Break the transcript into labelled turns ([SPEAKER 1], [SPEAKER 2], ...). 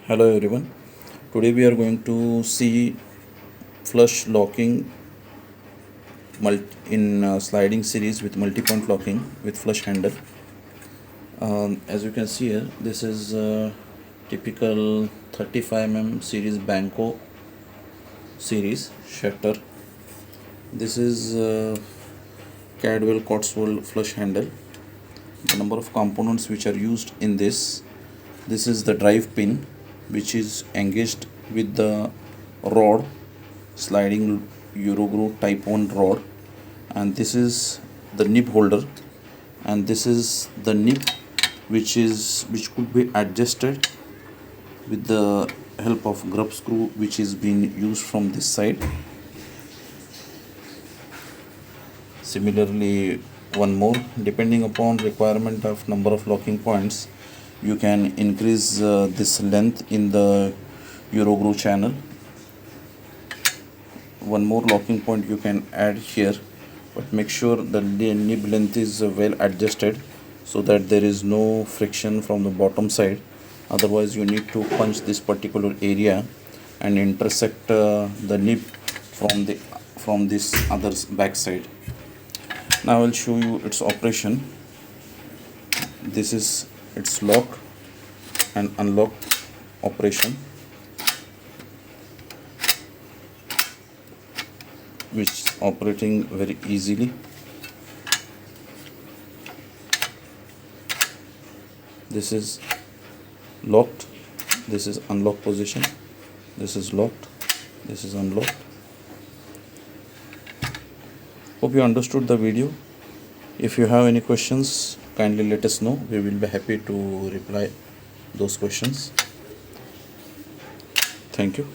[SPEAKER 1] Hello everyone. Today we are going to see flush locking in sliding series with multi-point locking with flush handle. As you can see here, this is typical 35 mm series Banco series shutter. This is Cadwell Cotswold flush handle. The number of components which are used in this is the drive pin, which is engaged with the rod, sliding Eurogroup type 1 rod, and this is the nib holder, and this is the nib which could be adjusted with the help of grub screw, which is being used from this side. Similarly, one more, depending upon requirement of number of locking points, you can increase this length in the Eurogroup channel. One more locking point you can add here, but make sure the nib length is well adjusted so that there is no friction from the bottom side. Otherwise you need to punch this particular area and intersect the nib from this other back side. Now I will show you its operation. This is its lock and unlock operation, which is operating very easily. This is locked, this is unlock position, this is locked, this is unlocked. Hope you understood the video. If you have any questions, kindly let us know. We will be happy to reply those questions. Thank you.